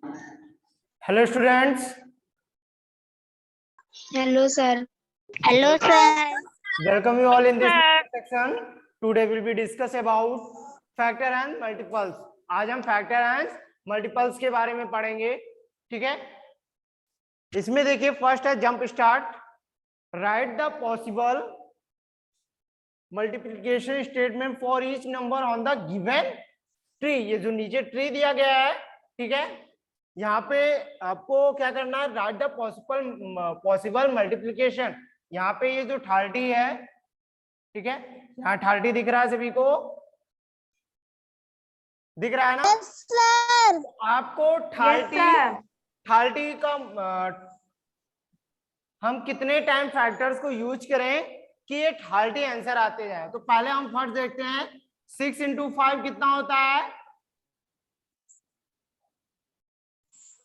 Hello students, Hello, sir. Hello, sir. welcome you all in this section. Today we will be discuss about factor and multiples. आज हम factor and multiples के बारे में पढ़ेंगे, ठीक है। इसमें देखिए फर्स्ट है jump start, right the possible multiplication statement for each number on the given tree. ये जो नीचे ट्री दिया गया है, ठीक है, यहाँ पे आपको क्या करना है, राइट द पॉसिबल मल्टीप्लिकेशन। यहाँ पे ये जो 30 है, ठीक है, यहाँ 30 दिख रहा है, सभी को दिख रहा है ना? Yes, sir. आपको 30 का हम कितने टाइम फैक्टर्स को यूज करें कि ये 30 आंसर आते जाए। तो पहले हम फर्स्ट देखते हैं 6 into 5 कितना होता है।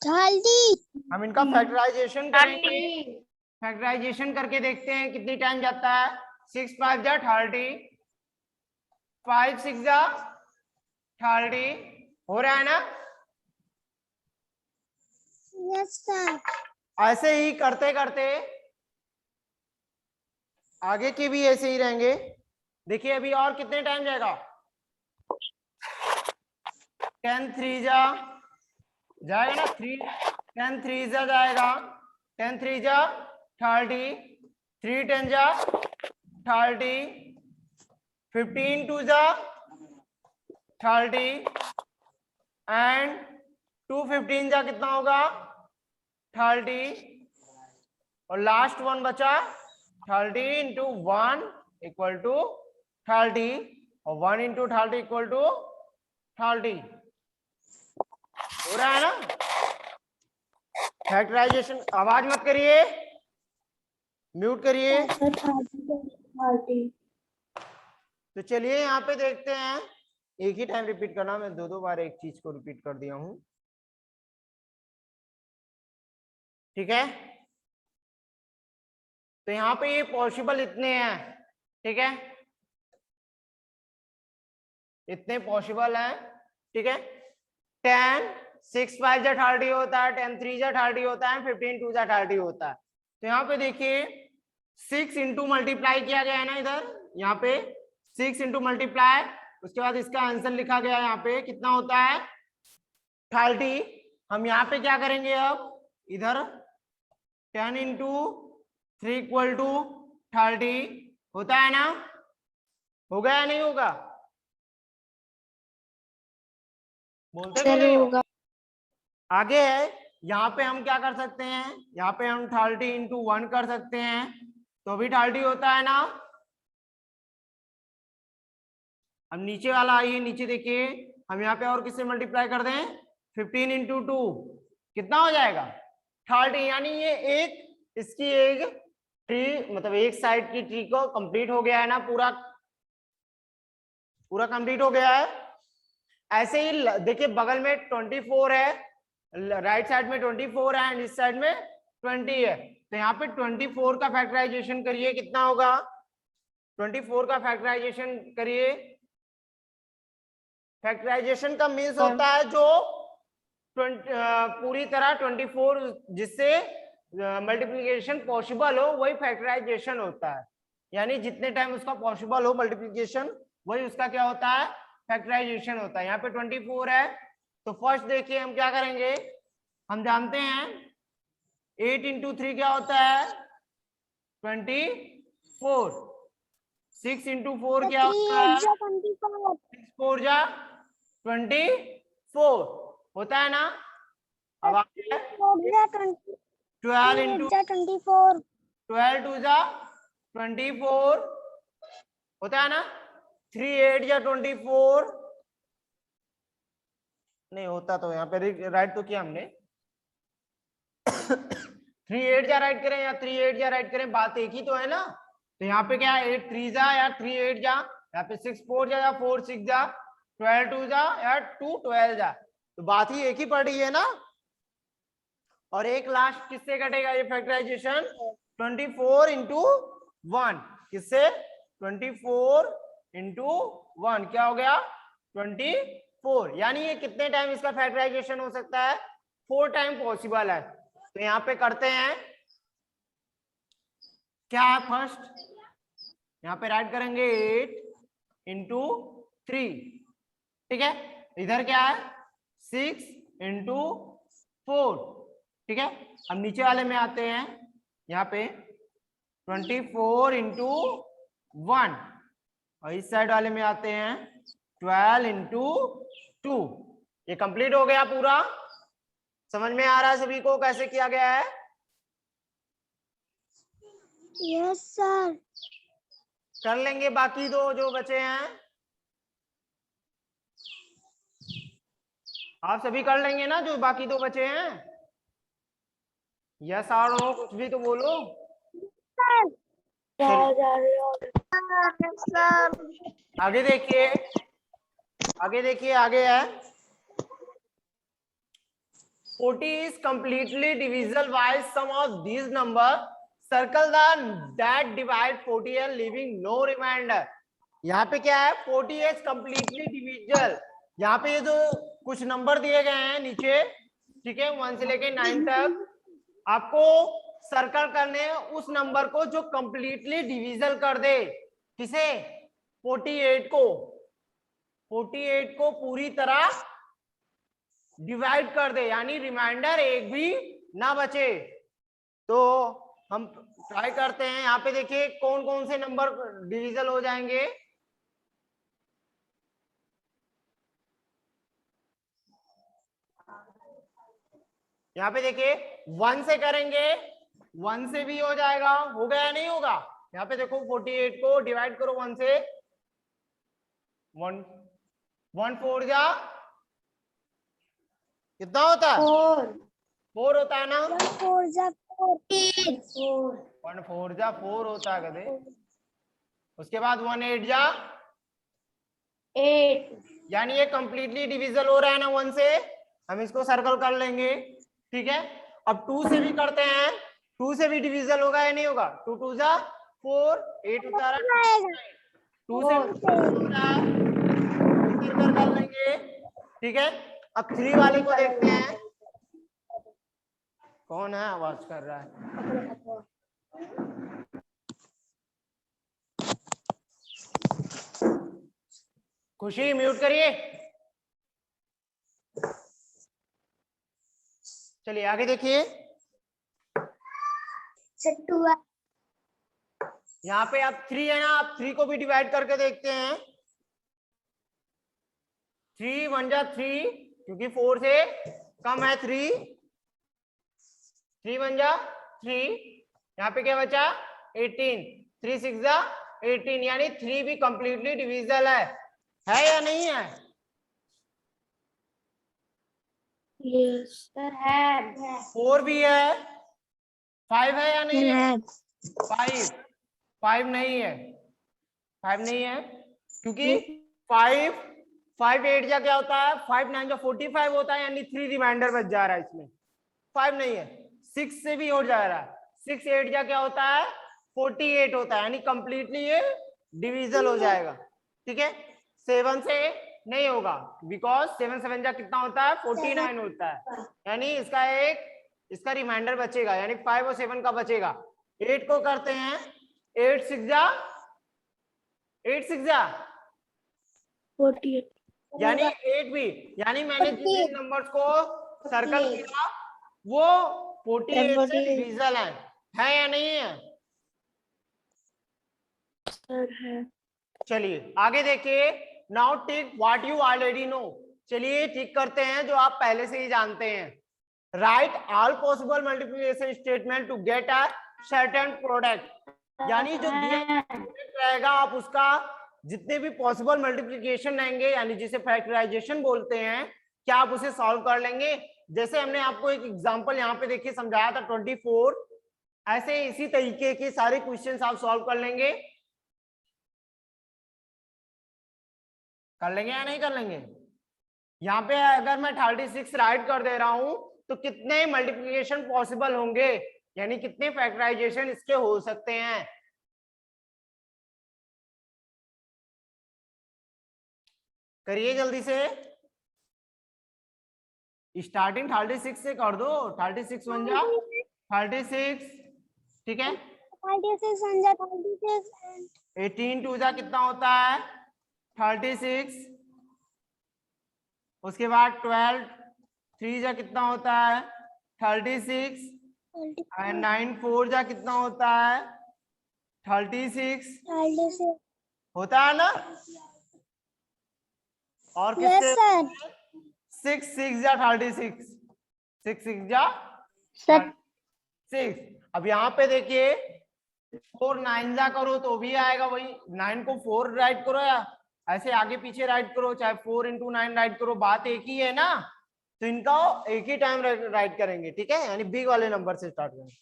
30. हम इनका फैक्टराइजेशन करेंगे, फैक्टराइजेशन करके देखते हैं कितनी टाइम जाता है। 6 5 जा 30, 5 6 जा 30, हो रहा है ना? Yes, sir. ऐसे ही करते करते आगे के भी ऐसे ही रहेंगे। देखिए अभी और कितने टाइम जाएगा। 10 3 जा जाएगा ना, 10 3 जा जाएगा, 10 3 जा 30, 3 10 जा 30, 15 2 जा 30 एंड 2 15 जा कितना होगा 30, और लास्ट वन बचा 30 into 1 equal to 30, और 1 into 30 equal to 30। हो रहा है ना फैक्टराइजेशन? आवाज मत करिए, म्यूट करिए। तो चलिए यहाँ पे देखते हैं, एक ही टाइम रिपीट करना, मैं दो बार एक चीज को रिपीट कर दिया हूं, ठीक है। तो यहाँ पे ये पॉसिबल इतने हैं, ठीक है, इतने पॉसिबल हैं, ठीक है। 10 6 5 जा 30 होता है, 10 3 जा 30 होता है, 15 2 जा 30 होता है। तो यहाँ पे देखिए 6 इंटू मल्टीप्लाई किया गया है ना, इधर यहाँ पे 6 इंटू मल्टीप्लाई, उसके बाद इसका आंसर लिखा गया है यहाँ पे कितना होता है 30। हम यहाँ पे क्या करेंगे, अब इधर 10 इंटू 3 इक्वल टू 30 होता है ना, होगा या नहीं होगा, बोलते क्यों नहीं हो? आगे है, यहाँ पे हम क्या कर सकते हैं, यहाँ पे हम 30 इंटू 1 कर सकते हैं, तो भी 30 होता है ना। अब नीचे वाला आइए, नीचे देखिए, हम यहाँ पे और किससे मल्टीप्लाई कर दें, 15 इंटू 2 कितना हो जाएगा 30। यानी ये एक इसकी एक ट्री, मतलब एक साइड की ट्री को कंप्लीट हो गया है ना, पूरा पूरा कंप्लीट हो गया है। ऐसे ही देखिए बगल में 24 है, राइट साइड में 24 है एंड इस साइड में 20 है। तो यहाँ पे 24 का फैक्टराइजेशन करिए, कितना होगा 24 का फैक्टराइजेशन करिए। फैक्टराइजेशन का मीन्स होता है जो पूरी तरह 24 जिससे मल्टीप्लिकेशन पॉसिबल हो वही फैक्टराइजेशन होता है। यानी जितने टाइम उसका पॉसिबल हो मल्टीप्लिकेशन, वही उसका क्या होता है फैक्टराइजेशन होता है। यहाँ पे 24 है, तो फर्स्ट देखिए हम क्या करेंगे, हम जानते हैं 8 इंटू 3 क्या होता है 24, 6 इंटू 4 क्या होता है 6 4 जा 24 होता है ना। अब 12 इंटू 12 2 जा 24 होता है ना। 3 8 जा 24 नहीं होता, तो यहाँ पे राइट तो किया हमने 3 8 जा राइट करें या 3 8 जा राइट करें, बात एक ही तो है ना। तो यहाँ पे क्या है 8 3 जा या 3 8 जा, यहाँ पे 6 4 जा या 4 6 जा, 12 2 जा या 2 12 जा, तो बात ही एक ही पड़ रही है ना। और एक लास्ट किससे कटेगा ये फैक्टराइजेशन 24 इंटू 1, किससे 24 इंटू 1 क्या हो गया 24। यानी ये कितने टाइम इसका फैक्टराइजेशन हो सकता है 4 टाइम पॉसिबल है। तो यहाँ पे करते हैं, क्या है फर्स्ट, यहाँ पे राइट करेंगे 8 इंटू 3, ठीक है। इधर क्या है 6 इंटू 4, ठीक है। अब नीचे वाले में आते हैं, यहाँ पे 24 इंटू 1, और इस साइड वाले में आते हैं 12 इंटू 2। ये कंप्लीट हो गया पूरा। समझ में आ रहा है सभी को कैसे किया गया है? Yes sir. कर लेंगे बाकी दो जो बचे हैं, आप सभी कर लेंगे ना जो बाकी दो बचे हैं? यस और नो कुछ भी तो बोलो। आगे देखिए, आगे देखिए, आगे है 40 is completely divisible by some of these number. Circle the that divide 40 and leaving no remainder. यहाँ पे क्या है 40 is completely divisible। यहाँ पे ये जो कुछ नंबर दिए गए हैं नीचे, ठीक है, 1 से लेके 9 तक, आपको सर्कल करने हैं उस नंबर को जो कंप्लीटली डिविजल कर दे। किसे? 48 को। 48 को पूरी तरह डिवाइड कर दे, यानी रिमाइंडर एक भी ना बचे। तो हम ट्राई करते हैं, यहाँ पे देखिए कौन कौन से नंबर डिविजल हो जाएंगे। यहाँ पे देखिए 1 से करेंगे, 1 से भी हो जाएगा, हो गया नहीं होगा? यहाँ पे देखो 48 को डिवाइड करो 1 से, 1 1 4 जा कितना होता है? 4 होता है ना? 1 4 जा 14। 1 4 जा 4 होता है कदे। उसके बाद 1 8 जा 8। यानी ये कंप्लीटली डिविजल हो रहा है ना 1 से, हम इसको सर्कल कर लेंगे, ठीक है। अब 2 से भी करते हैं, 2 से भी डिविजल होगा या नहीं होगा? 2 2 जा 4, 8 उतारा 2 से सर्कल कर लेंगे, ठीक है। अब 3 वाले को देखते हैं, कौन है आवाज कर रहा है? खुशी म्यूट करिए। चलिए आगे देखिए, यहाँ पे आप 3 है ना, आप 3 को भी डिवाइड करके देखते हैं। 3 1 जा 3, क्योंकि 4 से कम है 3, 3 1 जा 3, यहाँ पे क्या बचा 18, 3 6 जा 18, यानी 3 भी कंप्लीटली डिविजल है या नहीं है? यस सर है। 4 भी है, 5 है या नहीं है? 5 नहीं है, 5 नहीं है, क्योंकि 5 5 8 जा क्या होता है, 5 9 जा 45 होता है, यानी 3 रिमाइंडर बच जा रहा है इसमें, 5 नहीं है। 6 से भी हो जा रहा है, 6 8 जा क्या होता है 48 होता है, यानी कंप्लीटली ये डिविजल हो जाएगा, ठीक है। 7 से नहीं होगा, बिकॉज 7 7 जा कितना होता है 49 होता है, यानी इसका रिमाइंडर बचेगा, यानी 5 और 7 का बचेगा। 8 को करते हैं, 8 6 जा 48, यानी 8 भी, यानी मैंने जिन नंबर्स को सर्कल किया वो 48 से डिविजल है या नहीं है? सर है। चलिए आगे देखिए, now tick what you already know. चलिए ठीक करते हैं जो आप पहले से ही जानते हैं। Write all possible multiplication statement to get a certain product, यानी जो दिया रहेगा आप उसका जितने भी पॉसिबल मल्टीप्लिकेशन रहेंगे, यानी जिसे फैक्टराइजेशन बोलते हैं, क्या आप उसे सॉल्व कर लेंगे? जैसे हमने आपको एक एग्जांपल यहाँ पे देखिए समझाया था 24, ऐसे इसी तरीके के सारे क्वेश्चंस आप सॉल्व कर लेंगे या नहीं कर लेंगे? यहाँ पे अगर मैं 36 राइट कर दे रहा हूं तो कितने मल्टीप्लिकेशन पॉसिबल होंगे, यानी कितने फैक्टराइजेशन इसके हो सकते हैं? करिए जल्दी से। स्टार्टिंग 36 से कर दो, 36 बन जा 36, ठीक है। 36 बन जा 36 18 2 जा कितना होता है 36, उसके बाद 12 3 जा कितना होता है 36, एंड 9 4 जा कितना होता है 36 होता है ना। और किससे 6 6 जा 36, 6 6 जा 36। अब यहाँ पे देखिए 4 9 जा करो तो भी आएगा वही, 9 को 4 राइट करो या ऐसे आगे पीछे राइट करो, चाहे 4 into 9 राइट करो, बात एक ही है ना। तो इनका एक ही टाइम राइट करेंगे, ठीक है, यानी बिग वाले नंबर से स्टार्ट करेंगे।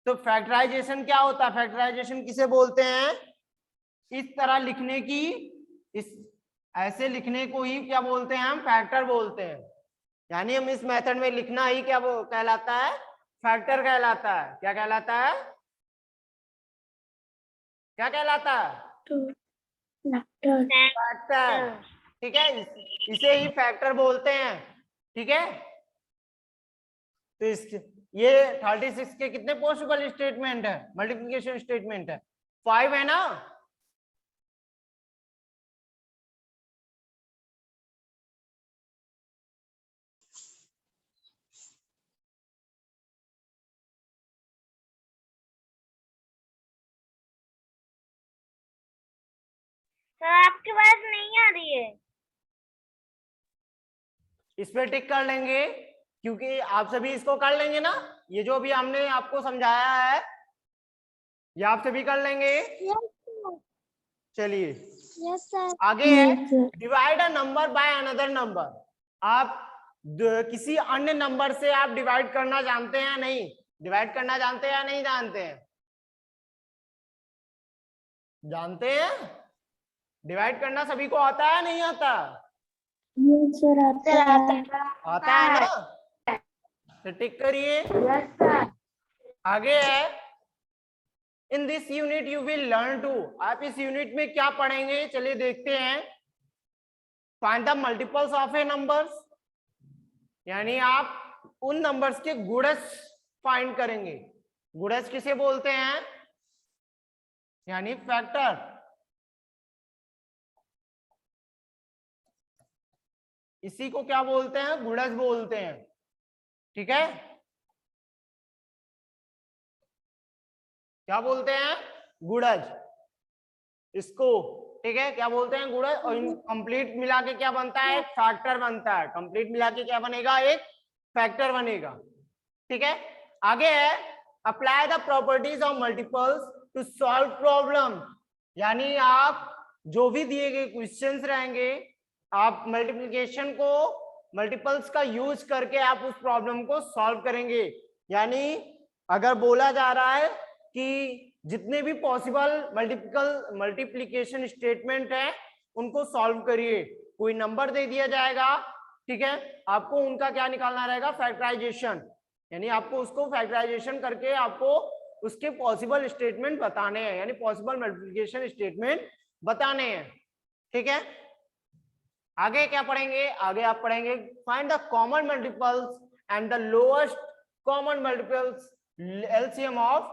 तो फैक्टराइजेशन क्या होता है, फैक्टराइजेशन किसे बोलते हैं, इस तरह लिखने की, इस ऐसे लिखने को ही क्या बोलते हैं, हम फैक्टर बोलते हैं। यानी हम इस मेथड में लिखना ही क्या वो कहलाता है, फैक्टर कहलाता है। क्या कहलाता है, क्या कहलाता है, फैक्टर, ठीक है, इसे ही फैक्टर बोलते हैं, ठीक है। तो इस ये 36 के कितने पॉसिबल स्टेटमेंट है, मल्टीप्लिकेशन स्टेटमेंट है 5 है ना। सर आपकी आवाज नहीं आ रही है। इस पे टिक कर लेंगे क्योंकि आप सभी इसको कर लेंगे ना, ये जो भी हमने आपको समझाया है ये आप सभी कर लेंगे। चलिए आगे है, divide a number by another number. आप किसी अन्य नंबर से आप डिवाइड करना जानते हैं या नहीं, डिवाइड करना जानते हैं या नहीं जानते हैं, जानते हैं, डिवाइड करना सभी को आता है नहीं आता, सर आता है ना, तो टिक करिए। आगे है, in this unit you will learn to, आप इस यूनिट में क्या पढ़ेंगे चलिए देखते हैं। Find the multiples of a numbers, यानी आप उन नंबर्स के गुणज फाइंड करेंगे। गुणज किसे बोलते हैं, यानी फैक्टर, इसी को क्या बोलते हैं, गुणज बोलते हैं, ठीक है। क्या बोलते हैं, गुणज इसको, ठीक है, क्या बोलते हैं, गुणज। और कंप्लीट मिला के क्या बनता है, एक फैक्टर बनता है, कंप्लीट मिला के क्या बनेगा, एक फैक्टर बनेगा, ठीक है। आगे है, apply the properties of multiples to solve problem, यानी आप जो भी दिए गए क्वेश्चंस रहेंगे आप मल्टीप्लिकेशन को, मल्टीपल्स का यूज करके आप उस प्रॉब्लम को सॉल्व करेंगे। यानी अगर बोला जा रहा है कि जितने भी पॉसिबल मल्टीप्लिकेशन स्टेटमेंट है उनको सॉल्व करिए, कोई नंबर दे दिया जाएगा, ठीक है, आपको उनका क्या निकालना रहेगा, फैक्टराइजेशन, यानी आपको उसको फैक्टराइजेशन करके आपको उसके पॉसिबल स्टेटमेंट बताने हैं, यानी पॉसिबल मल्टीप्लिकेशन स्टेटमेंट बताने हैं, ठीक है। आगे क्या पढ़ेंगे, आगे आप पढ़ेंगे find the common multiples and the lowest common multiples LCM of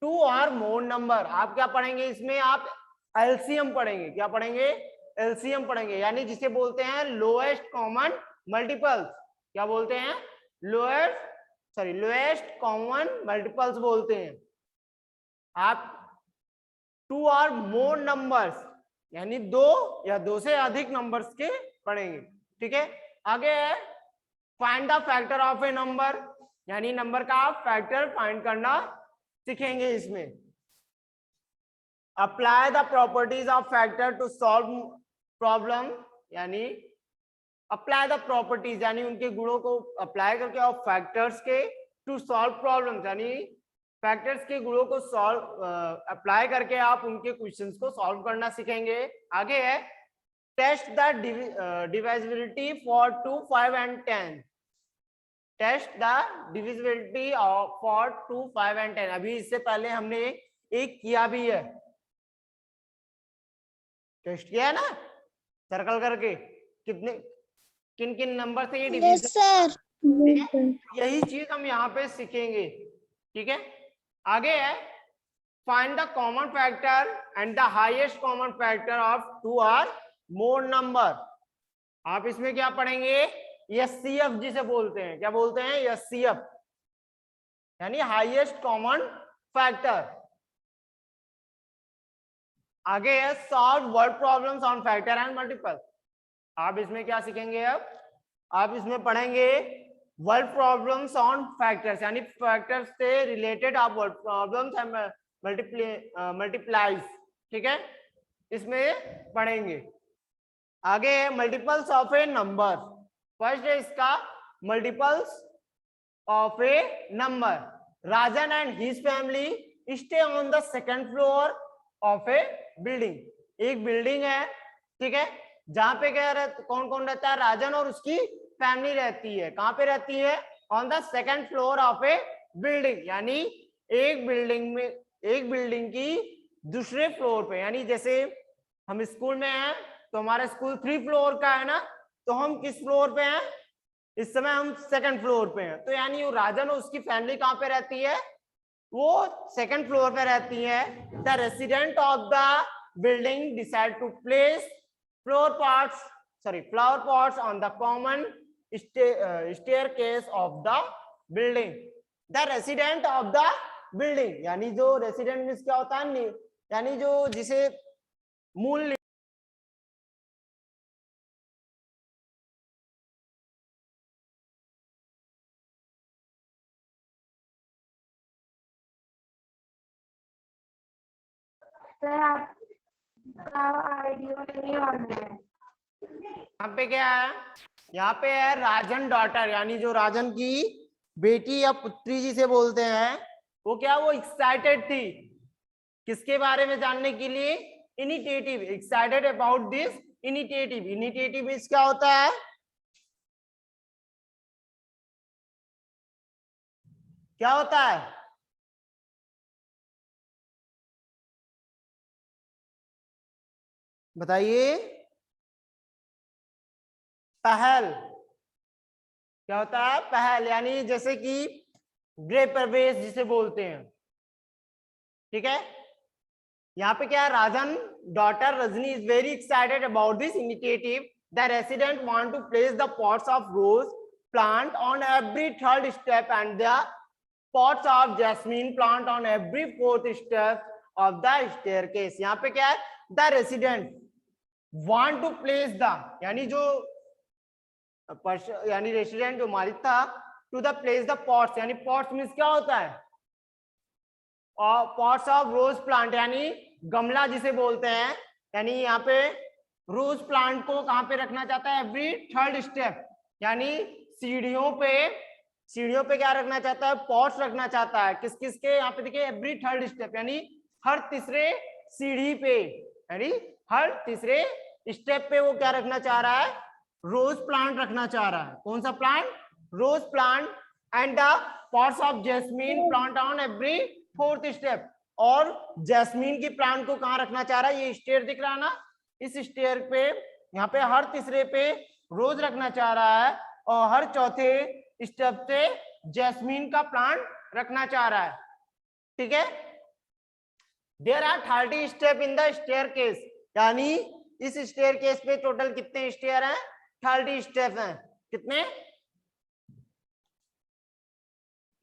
2 और मोर नंबर। आप क्या पढ़ेंगे इसमें, आप एलसीएम पढ़ेंगे, क्या पढ़ेंगे, एलसीएम पढ़ेंगे, यानी जिसे बोलते हैं लोएस्ट कॉमन मल्टीपल्स, क्या बोलते हैं, लोएस्ट कॉमन मल्टीपल्स बोलते हैं। आप 2 और मोर नंबर्स यानी 2 या 2 से अधिक नंबर्स के पढ़ेंगे, ठीक है। आगे है find the factor of a number, यानी नंबर का आप फैक्टर फाइंड करना सीखेंगे इसमें। Apply the properties of factor to solve problem, यानी अप्लाई द प्रॉपर्टीज यानी उनके गुणों को अप्लाई करके और फैक्टर्स के टू सॉल्व प्रॉब्लम, यानी फैक्टर्स के गुणों को सॉल्व अप्लाई करके आप उनके क्वेश्चंस को सॉल्व करना सीखेंगे। आगे है test the divisibility for 2 5 and 10, test the divisibility for 2 5 and 10। अभी इससे पहले हमने एक किया भी है, टेस्ट किया है ना, सर्कल करके, कितने किन किन नंबर से ये यस डिवीजन, सर। ठीक है, यही चीज हम यहाँ पे सीखेंगे। ठीक है, आगे है find the common factor and the highest common factor of two or more number. आप इसमें क्या पढ़ेंगे, एचसीएफ जिसे बोलते हैं, क्या बोलते हैं, एचसीएफ यानी हाईएस्ट कॉमन फैक्टर। आगे है solve word problems on factor and multiple. आप इसमें क्या सीखेंगे, अब आप इसमें पढ़ेंगे वर्ड प्रॉब्लम्स ऑन फैक्टर्स, यानी फैक्टर्स से रिलेटेड आप वर्ड प्रॉब्लम्स एंड मल्टीप्लाइज, ठीक है, इसमें पढ़ेंगे। आगे है multiples of a number. First है इसका multiples of a number. Rajan and his family stay on the second floor of A building. एक बिल्डिंग है, ठीक है, जहां पे क्या रहता, कौन कौन रहता है, राजन और उसकी फैमिली रहती है। कहां पे रहती है, on the second floor of A building, यानी एक बिल्डिंग में, एक बिल्डिंग की दूसरे फ्लोर पे। यानी जैसे हम स्कूल में हैं तो हमारा स्कूल 3 फ्लोर का है ना, तो हम किस फ्लोर पे हैं, इस समय हम सेकंड फ्लोर पे हैं। तो यानी वो राजन और उसकी फैमिली कहां पे रहती है, वो सेकंड फ्लोर पे रहती है। The resident of the building decide to place flower pots on the common staircase of the building. The resident of the building, यानी जो रेसिडेंट मींस क्या होता है, यानी जो जिसे मूल आइडिया नहीं आ रहा है। यहाँ पे क्या है, यहाँ पे है राजन डॉटर, यानी जो राजन की बेटी या पुत्री जिसे बोलते हैं, वो क्या, वो एक्साइटेड थी किसके बारे में जानने के लिए, initiative, excited about this initiative. Initiative means क्या होता है, क्या होता है, बताइए, पहल, क्या होता है, पहल, यानी जैसे कि गृह प्रवेश जिसे बोलते हैं, ठीक है। यहाँ पे क्या है, Rajan daughter Rajni is very excited about this initiative. The resident want to place the pots of rose plant on every third step and the pots of jasmine plant on every fourth step of the staircase. यहाँ पे क्या है, the resident want to place the, यानी जो यानी resident जो मालिक था, to the place the pots, यानी पॉट्स मींस क्या होता है, और पॉट्स ऑफ रोज प्लांट यानी गमला जिसे बोलते हैं, यानी यहाँ पे रोज प्लांट को कहां पे रखना चाहता है, एवरी थर्ड स्टेप, यानी सीढ़ियों पे क्या रखना चाहता है, पॉट्स रखना चाहता है। किस किस के, यहाँ पे देखिए एवरी थर्ड स्टेप, यानी हर तीसरे सीढ़ी पे, यानी हर तीसरे स्टेप पे वो क्या रखना चाह रहा है, रोज प्लांट रखना चाह रहा है। कौन सा plant, rose plant, and the pots of jasmine plant on every fourth step. और जैस्मीन की प्लांट को कहां रखना चाह रहा है, ये स्टेयर दिख रहा है ना, इस स्टेयर पे, यहाँ पे हर तीसरे पे रोज रखना चाह रहा है, और हर चौथे स्टेप पे जैस्मीन का प्लांट रखना चाह रहा है, ठीक है। There are 30 step in the staircase, यानी इस स्टेयरकेस पे टोटल कितने स्टेयर हैं, 30 स्टेप हैं। कितने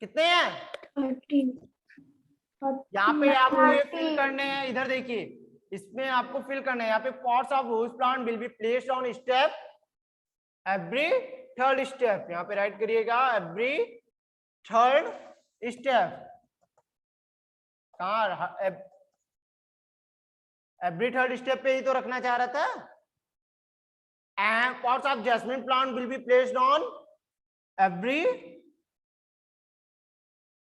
कितने हैं, यहाँ पे आपको ये फिल करने हैं, इधर देखिए, इसमें आपको फिल करना है। यहाँ पे pots of rose plant will be placed on step every third step, यहाँ पे राइट करिएगा, एवरी थर्ड स्टेप, कहाँ, एवरी थर्ड स्टेप पे ही तो रखना चाह रहा था। And pots of jasmine plant will be placed on every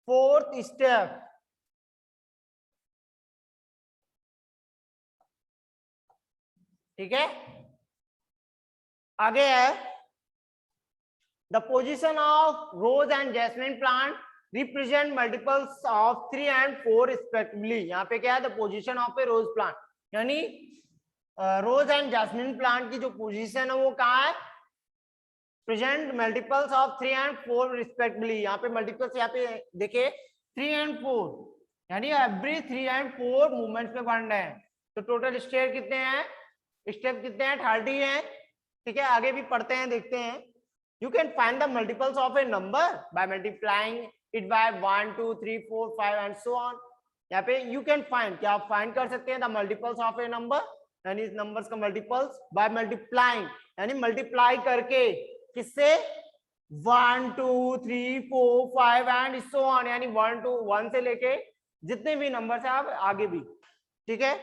fourth step, ठीक है। आगे है the position of rose and jasmine plant represent multiples of 3 and 4 respectively. यहाँ पे क्या है, the position of A rose plant, यानी रोज एंड जैस्मिन प्लांट की जो पोजीशन है वो कहाँ है, present multiples of 3 and 4 respectively. यहाँ पे मल्टीपल्स, यहाँ पे देखिए 3 and 4, यानी एवरी 3 and 4 मूवमेंट्स में बढ़ रहे हैं। तो टोटल स्टेप कितने हैं, स्टेप कितने हैं, 30 हैं। ठीक है, आगे भी पढ़ते हैं, देखते हैं। You can find the multiples of a number by multiplying it by 1 2 3 4 5 and so on. यहाँ पे यू कैन फाइंड, क्या आप फाइंड कर सकते हैं the multiples of a number, यानी इस नंबर्स का मल्टीपल्स बाय मल्टीप्लाइंग, यानी मल्टीप्लाई करके किससे, 1 2 3 4 5 एंड सो ऑन, यानी 1 से लेके जितने भी नंबर है आप आगे भी। ठीक है,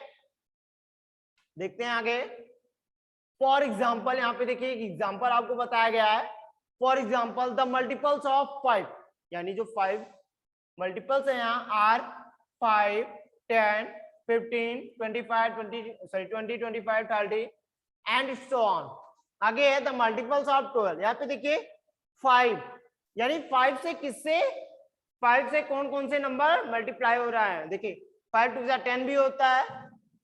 देखते हैं आगे। फॉर एग्जाम्पल, यहाँ पे देखिए एक एग्जाम्पल आपको बताया गया है। For example the multiples of 5, यानी जो 5 मल्टीपल्स है यहाँ आर 5 10 15 25 20 25 30 एंड सो ऑन। आगे है द मल्टीपल्स ऑफ 12। यहाँ पे देखिए 5, यानी 5 से किससे, 5 से कौन कौन से नंबर मल्टीप्लाई हो रहा है। देखिए 5 2 10 भी होता है,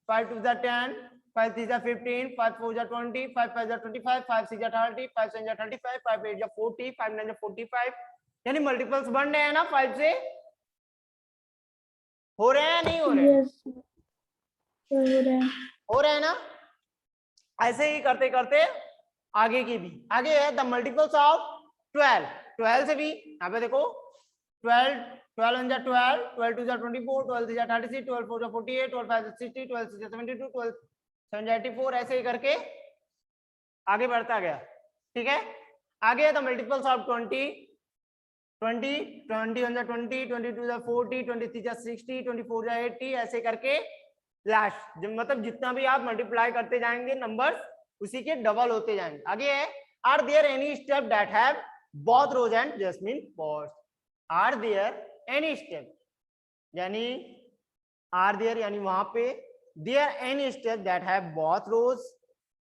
5 2 10, 5 3 15, 5 4 20, 5 5 25, 5 6 30, 5 7 35, 5 8 40, 5 9 45, यानी मल्टीपल्स बन रहे हैं ना 5 से, हो रहे हैं नहीं हो रहे हैं? हो रहे हैं ना। ऐसे ही करते करते आगे की भी, आगे है द मल्टीपल्स ऑफ 12। 12 से भी यहाँ पे देखो 12 12 1 12, 12 2 24, 12 3 36, 12 4 48, 12 5 60, 12 6 72, 12 7 84, ऐसे ही करके आगे बढ़ता गया। ठीक है, आगे है द मल्टीपल्स ऑफ 20 20 21 20, 22 40, 23 60, 24 80, ऐसे करके लास्ट, मतलब जितना भी आप मल्टीप्लाई करते जाएंगे नंबर्स उसी के डबल होते जाएंगे। आगे है are there any step that have both rose and jasmine pots. Are there any step, यानी आर देयर यानी वहां पे, there any step that have both rose,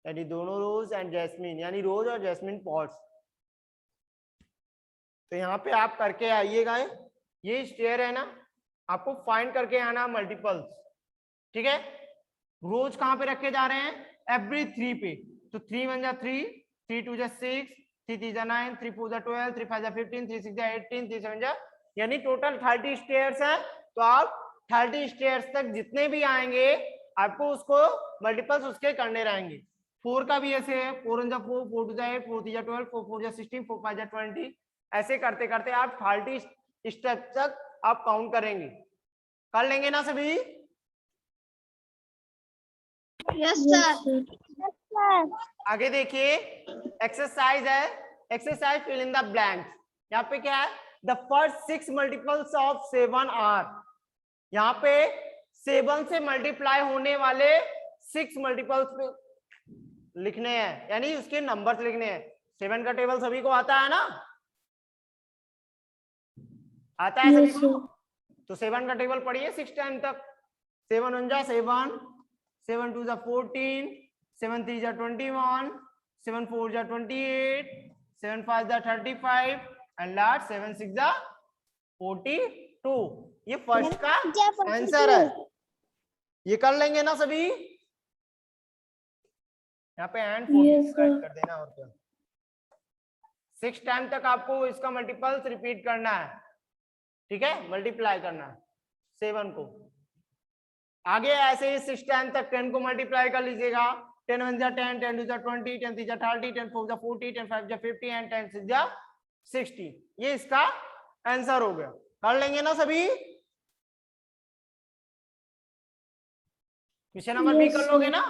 यानी दोनों रोज, एंड जैस्मिन यानी रोज और जैस्मिन पॉट्स। तो यहाँ पे आप करके आइएगा, ये स्टेयर है ना, आपको फाइंड करके आना मल्टीपल्स। ठीक है, रोज कहां पे रखे जा रहे हैं, एवरी 3 पे। तो 3 1 3, 3 2 6, 3 3 9, 3 4 12, 3 5 15, 3 6 18, 3 7, यानी टोटल 30 स्टेयर्स हैं। तो आप 30 स्टेयर्स तक जितने भी आएंगे आपको उसको मल्टीपल्स उसके करने रहेंगे। 4 का भी ऐसे है, 4 1 4, 4 2 8, 4 3 12, 4 4 16, 4 5 20, ऐसे करते करते आप 30 स्टेप तक आप काउंट करेंगे। कर लेंगे ना सभी? Yes sir. आगे देखिए एक्सरसाइज है, exercise fill in the blanks. यहाँ पे क्या है, the first 6 multiples of 7 are. यहाँ पे 7 से मल्टीप्लाई होने वाले 6 मल्टीपल्स लिखने हैं, यानी उसके नंबर्स लिखने हैं। 7 का टेबल सभी को आता है ना, आता है सभी को? तो 7 का टेबल पढ़िए 6 टाइम तक। 7 1 जा 7, 7 2 जा 14, 7 3 जा 21, 7 4 जा 28, 7 5 जा 35 एंड लास्ट 7 6 जा 42। ये फर्स्ट का आंसर है। ये कर लेंगे ना सभी? यहाँ पे एंड 40 कर देना, और क्या। 6 टाइम तक आपको इसका मल्टीपल्स रिपीट करना है। ठीक है, मल्टीप्लाई करना है 7 को। आगे ऐसे ही 6 टाइम तक 10 को मल्टीप्लाई कर लीजिएगा। 10 1 जा 10, 10 2 जा 20, 10 3 जा 30, 10 4 जा 40, 10 5 जा 50 एंड 10 6 जा 60। ये इसका आंसर हो गया। कर लेंगे ना सभी? क्वेश्चन नंबर बी कर लोगे ना?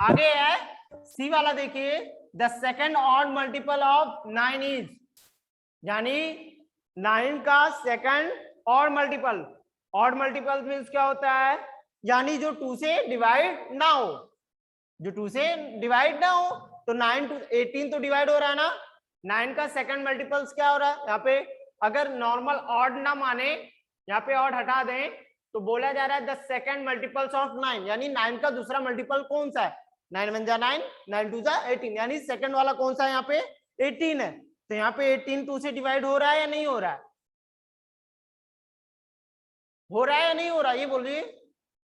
आगे है सी वाला, देखिए the second odd multiple of 9 is, यानी 9 का second odd multiple. Odd multiple means क्या होता है, यानी जो 2 से डिवाइड ना हो, जो 2 से डिवाइड ना हो। तो 9 to 18 तो डिवाइड हो रहा है ना। 9 का सेकंड मल्टीपल्स क्या हो रहा है, यहाँ पे अगर नॉर्मल ऑड ना माने, यहाँ पे ऑड हटा दें, तो बोला जा रहा है द सेकंड मल्टीपल्स ऑफ 9, यानी 9 का दूसरा मल्टीपल कौन सा है। 9 1 जा 9, 9 2 जा 18, यानी सेकंड वाला कौन सा है, यहाँ पे 18 है। तो यहाँ पे 18 2 से डिवाइड हो रहा है या नहीं हो रहा है? हो रहा है या नहीं हो रहा, ये बोलिए।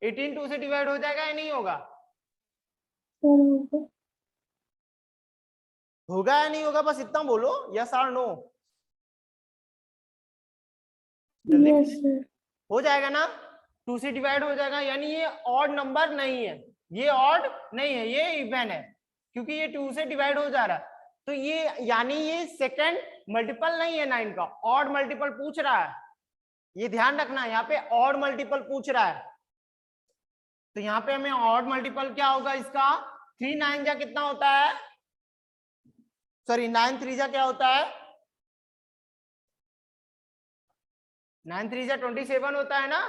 18 2 से डिवाइड हो जाएगा या नहीं होगा? होगा या नहीं होगा, बस इतना बोलो, यस और नो। जल्दी हो जाएगा ना, 2 से डिवाइड हो जाएगा, यानी ये ऑड नंबर नहीं है, ये ऑड नहीं है, ये इवन है, क्योंकि ये 2 से डिवाइड हो जा रहा है। तो ये यानी ये सेकंड मल्टीपल नहीं है 9 का, ऑड मल्टीपल पूछ रहा है, ये ध्यान रखना, यहाँ पे ऑड मल्टीपल पूछ रहा है। तो यहाँ पे हमें ऑड मल्टीपल क्या होगा इसका, 3 9 जा कितना होता है, सॉरी 9 3 जा क्या होता है, 9 3 जा 27 होता है ना,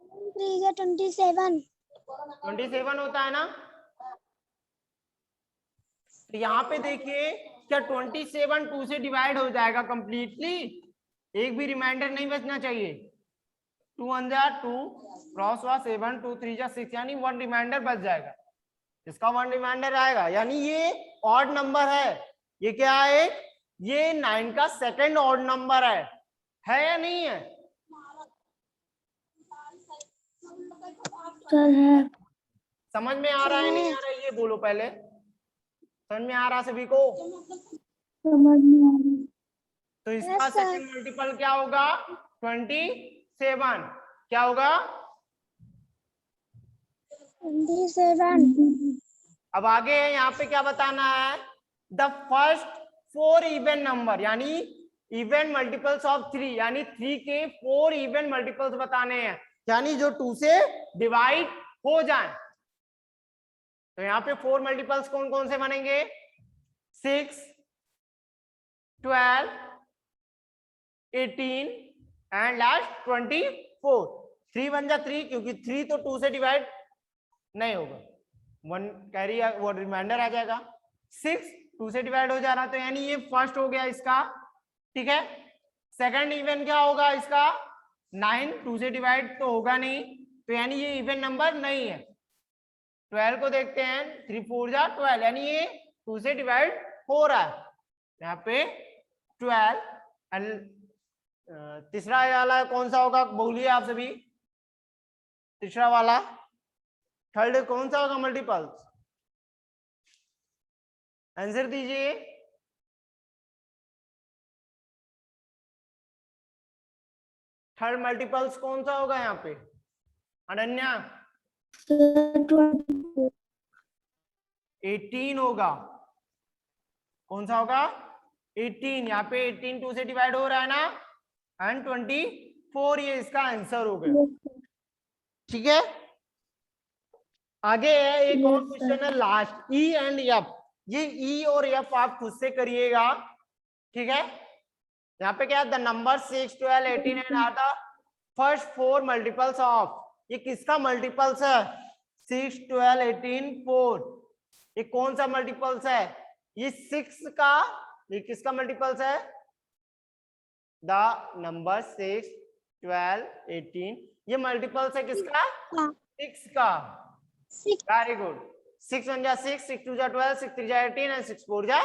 27 27 होता है ना। तो यहाँ पे देखिए क्या 27 2 से डिवाइड हो जाएगा कंप्लीटली, एक भी रिमाइंडर नहीं बचना चाहिए। 2 1 जा 2, क्रॉस हुआ 7, 2 3 जा 6, यानी 1 रिमाइंडर बच जाएगा, इसका 1 रिमाइंडर आएगा, यानी ये ऑड नंबर है। ये क्या है, ये 9 का सेकंड ऑड नंबर है या नहीं है? है। समझ में आ रहा है नहीं आ रहा है, ये बोलो पहले, समझ में आ रहा सभी को? समझ में आ रही। तो इसका सेकंड मल्टीपल क्या होगा, 27, क्या होगा 27। अब आगे यहाँ पे क्या बताना है, द फर्स्ट 4 इवन नंबर, यानी इवन मल्टीपल्स ऑफ 3, यानी 3 के 4 इवन मल्टीपल्स बताने हैं, यानी जो 2 से डिवाइड हो जाए। तो यहाँ पे 4 मल्टीपल्स कौन कौन से बनेंगे, 6 12 18 एंड लास्ट 24। 3 1 जा 3, क्योंकि 3 तो 2 से डिवाइड नहीं होगा, 1 कैरी वो रिमाइंडर आ जाएगा। 6 2 से डिवाइड हो जा रहा, तो यानी ये फर्स्ट हो गया इसका, ठीक है। सेकंड इवन क्या होगा इसका, 9 2 से डिवाइड तो होगा नहीं, तो यानी ये इवन नंबर नहीं है। 12 को देखते हैं, 3 4 जा 12, यानी ये 2 से डिवाइड हो रहा है, यहाँ पे 12। तीसरा वाला कौन सा होगा, बोलिए आप सभी, तीसरा वाला थर्ड कौन सा होगा मल्टीपल, आंसर दीजिए। थर्ड मल्टीपल्स कौन सा होगा यहाँ पे, अनन्या? 18 होगा, कौन सा होगा, 18। यहाँ पे 18 2 से डिवाइड हो रहा है ना, एंड 24 ये इसका आंसर हो गया, ठीक है। आगे है एक और क्वेश्चन है लास्ट, ई एंड एफ। ये ई और एफ आप खुद से करिएगा, ठीक है। यहाँ पे क्या है, the number 6 12 18 and are the first 4 multiples of, ये किसका मल्टीपल्स है, 6 12 18 4, ये कौन सा मल्टीपल्स है, ये 6 का, ये किसका मल्टीपल्स है, द नंबर 6 12 18, ये मल्टीपल्स है किसका, 6 का। वेरी गुड, 6 1 जा 6, 6 2 जा 12, 6 3 जा 18 एंड 6 4 जा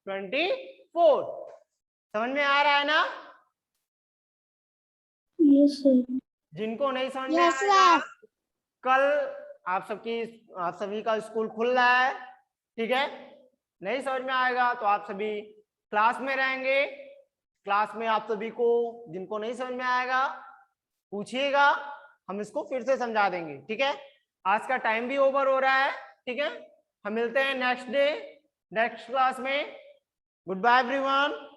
24। समझ में आ रहा है ना? Yes sir. जिनको नहीं समझ में आएगा, कल आप सभी का स्कूल खुल रहा है, ठीक है। नहीं समझ में आएगा तो आप सभी क्लास में रहेंगे, क्लास में आप सभी को जिनको नहीं समझ में आएगा पूछिएगा, हम इसको फिर से समझा देंगे, ठीक है। आज का टाइम भी ओवर हो रहा है, ठीक है। हम मिलते हैं नेक्स्ट डे नेक्स्ट क्लास में। Good bye everyone.